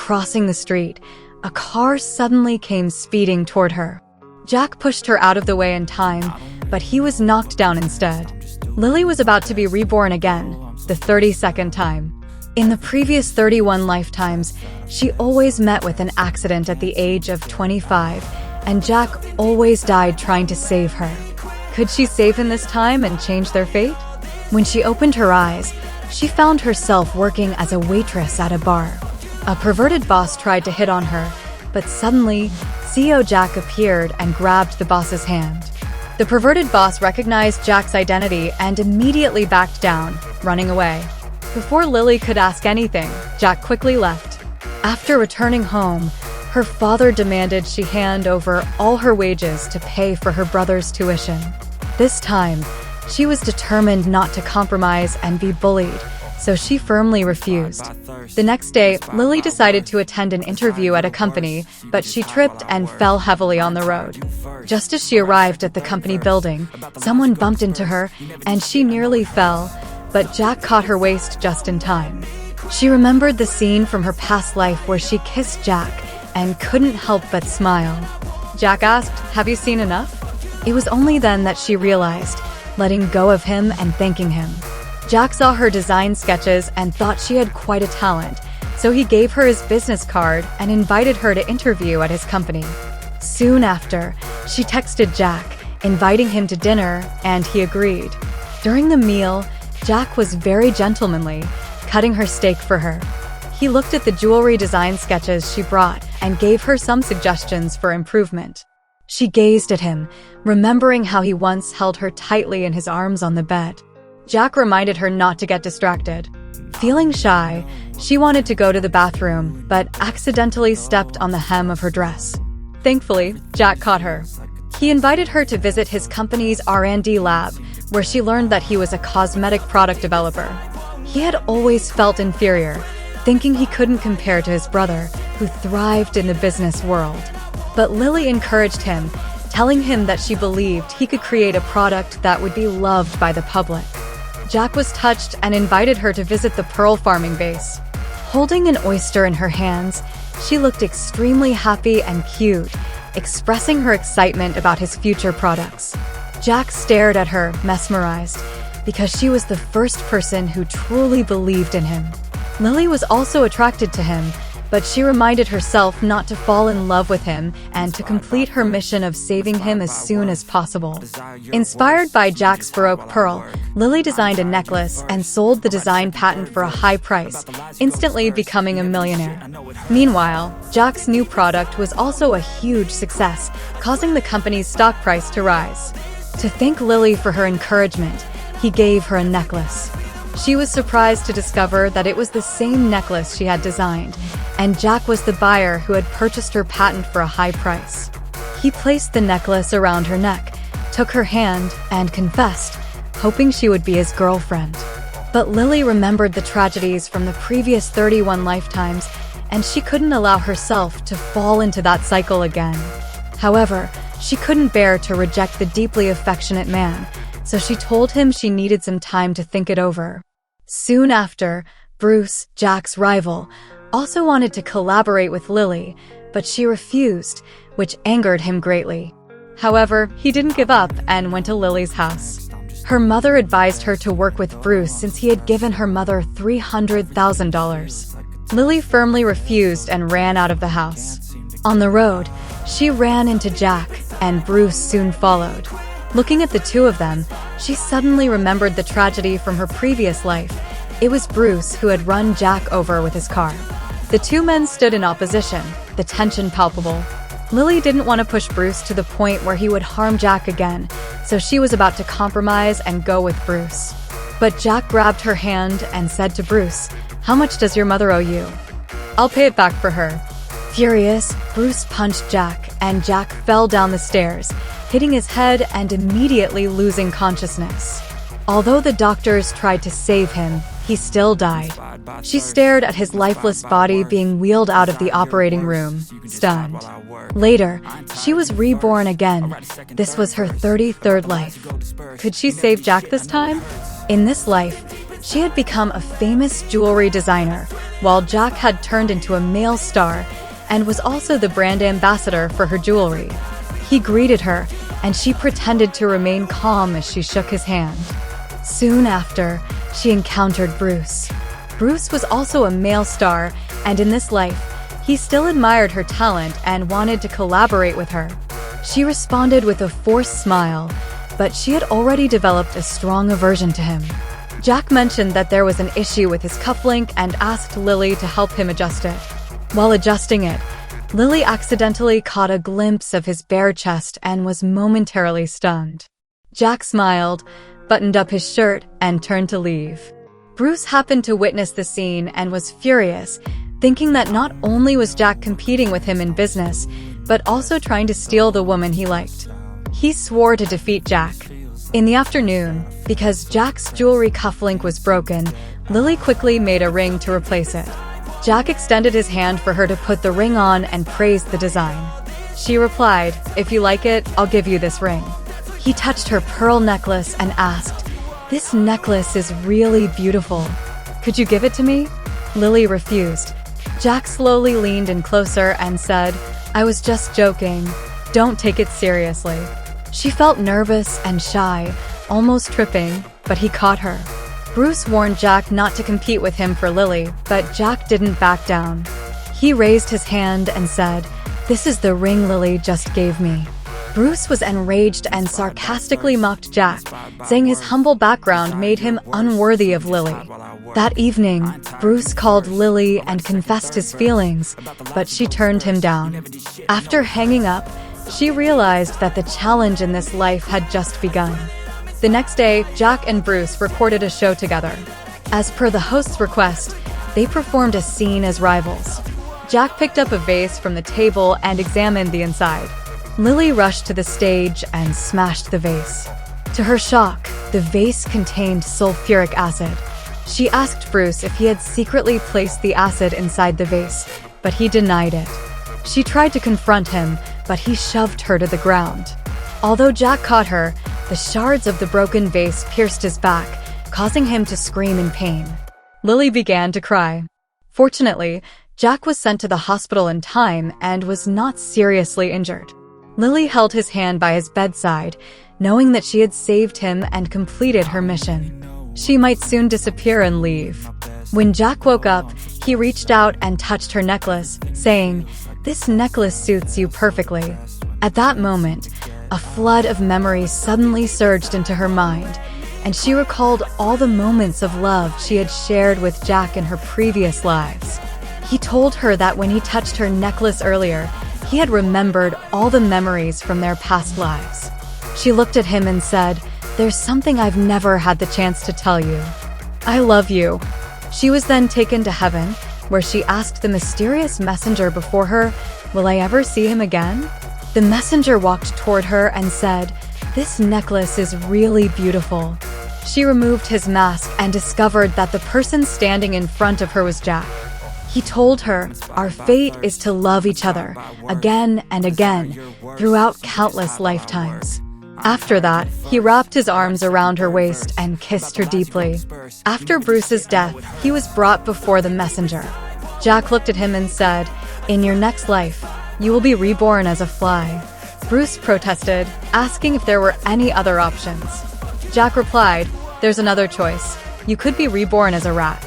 crossing the street, a car suddenly came speeding toward her. Jack pushed her out of the way in time, but he was knocked down instead. Lily was about to be reborn again, the 32nd time. In the previous 31 lifetimes, she always met with an accident at the age of 25, and Jack always died trying to save her. Could she save him this time and change their fate? When she opened her eyes, she found herself working as a waitress at a bar. A perverted boss tried to hit on her, but suddenly, CEO Jack appeared and grabbed the boss's hand. The perverted boss recognized Jack's identity and immediately backed down, running away. Before Lily could ask anything, Jack quickly left. After returning home, her father demanded she hand over all her wages to pay for her brother's tuition. This time, she was determined not to compromise and be bullied, so she firmly refused. The next day, Lily decided to attend an interview at a company, but she tripped and fell heavily on the road. Just as she arrived at the company building, someone bumped into her, and she nearly fell, but Jack caught her waist just in time. She remembered the scene from her past life where she kissed Jack and couldn't help but smile. Jack asked, "Have you seen enough?" It was only then that she realized, letting go of him and thanking him. Jack saw her design sketches and thought she had quite a talent, so he gave her his business card and invited her to interview at his company. Soon after, she texted Jack, inviting him to dinner, and he agreed. During the meal, Jack was very gentlemanly, cutting her steak for her. He looked at the jewelry design sketches she brought and gave her some suggestions for improvement. She gazed at him, remembering how he once held her tightly in his arms on the bed. Jack reminded her not to get distracted. Feeling shy, she wanted to go to the bathroom, but accidentally stepped on the hem of her dress. Thankfully, Jack caught her. He invited her to visit his company's R&D lab, where she learned that he was a cosmetic product developer. He had always felt inferior, thinking he couldn't compare to his brother, who thrived in the business world. But Lily encouraged him, telling him that she believed he could create a product that would be loved by the public. Jack was touched and invited her to visit the pearl farming base. Holding an oyster in her hands, she looked extremely happy and cute, expressing her excitement about his future products. Jack stared at her, mesmerized, because she was the first person who truly believed in him. Lily was also attracted to him, but she reminded herself not to fall in love with him and to complete her mission of saving him as soon as possible. Inspired by Jack's Baroque pearl, Lily designed a necklace and sold the design patent for a high price, instantly becoming a millionaire. Meanwhile, Jack's new product was also a huge success, causing the company's stock price to rise. To thank Lily for her encouragement, he gave her a necklace. She was surprised to discover that it was the same necklace she had designed, and Jack was the buyer who had purchased her patent for a high price. He placed the necklace around her neck, took her hand, and confessed, hoping she would be his girlfriend. But Lily remembered the tragedies from the previous 31 lifetimes, and she couldn't allow herself to fall into that cycle again. However, she couldn't bear to reject the deeply affectionate man, so she told him she needed some time to think it over. Soon after, Bruce, Jack's rival, also wanted to collaborate with Lily, but she refused, which angered him greatly. However, he didn't give up and went to Lily's house. Her mother advised her to work with Bruce since he had given her mother $300,000. Lily firmly refused and ran out of the house. On the road, she ran into Jack, and Bruce soon followed. Looking at the two of them, she suddenly remembered the tragedy from her previous life. It was Bruce who had run Jack over with his car. The two men stood in opposition, the tension palpable. Lily didn't want to push Bruce to the point where he would harm Jack again, so she was about to compromise and go with Bruce. But Jack grabbed her hand and said to Bruce, "How much does your mother owe you? I'll pay it back for her." Furious, Bruce punched Jack, and Jack fell down the stairs, hitting his head and immediately losing consciousness. Although the doctors tried to save him, he still died. She stared at his lifeless body being wheeled out of the operating room, stunned. Later, she was reborn again. This was her 33rd life. Could she save Jack this time? In this life, She had become a famous jewelry designer, while Jack had turned into a male star and was also the brand ambassador for her jewelry. He greeted her, and she pretended to remain calm as she shook his hand. Soon after, she encountered Bruce. Bruce was also a male star, and in this life, he still admired her talent and wanted to collaborate with her. She responded with a forced smile, but she had already developed a strong aversion to him. Jack mentioned that there was an issue with his cufflink and asked Lily to help him adjust it. While adjusting it, Lily accidentally caught a glimpse of his bare chest and was momentarily stunned. Jack smiled, buttoned up his shirt, and turned to leave. Bruce happened to witness the scene and was furious, thinking that not only was Jack competing with him in business, but also trying to steal the woman he liked. He swore to defeat Jack. In the afternoon, because Jack's jewelry cufflink was broken, Lily quickly made a ring to replace it. Jack extended his hand for her to put the ring on and praised the design. She replied, "If you like it, I'll give you this ring." He touched her pearl necklace and asked, "This necklace is really beautiful. Could you give it to me?" Lily refused. Jack slowly leaned in closer and said, "I was just joking. Don't take it seriously." She felt nervous and shy, almost tripping, but he caught her. Bruce warned Jack not to compete with him for Lily, but Jack didn't back down. He raised his hand and said, "This is the ring Lily just gave me." Bruce was enraged and sarcastically mocked Jack, saying his humble background made him unworthy of Lily. That evening, Bruce called Lily and confessed his feelings, but she turned him down. After hanging up, she realized that the challenge in this life had just begun. The next day, Jack and Bruce recorded a show together. As per the host's request, they performed a scene as rivals. Jack picked up a vase from the table and examined the inside. Lily rushed to the stage and smashed the vase. To her shock, the vase contained sulfuric acid. She asked Bruce if he had secretly placed the acid inside the vase, but he denied it. She tried to confront him, but he shoved her to the ground. Although Jack caught her, the shards of the broken vase pierced his back, causing him to scream in pain. Lily began to cry. Fortunately, Jack was sent to the hospital in time and was not seriously injured. Lily held his hand by his bedside, knowing that she had saved him and completed her mission. She might soon disappear and leave. When Jack woke up, he reached out and touched her necklace, saying, "This necklace suits you perfectly." At that moment, a flood of memories suddenly surged into her mind, and she recalled all the moments of love she had shared with Jack in her previous lives. He told her that when he touched her necklace earlier, he had remembered all the memories from their past lives. She looked at him and said, "There's something I've never had the chance to tell you. I love you." She was then taken to heaven, where she asked the mysterious messenger before her, "Will I ever see him again?" The messenger walked toward her and said, "This necklace is really beautiful." She removed his mask and discovered that the person standing in front of her was Jack. He told her, "Our fate is to love each other, again and again, throughout countless lifetimes." After that, he wrapped his arms around her waist and kissed her deeply. After Bruce's death, he was brought before the messenger. Jack looked at him and said, "In your next life, you will be reborn as a fly." Bruce protested, asking if there were any other options. Jack replied, "There's another choice. You could be reborn as a rat."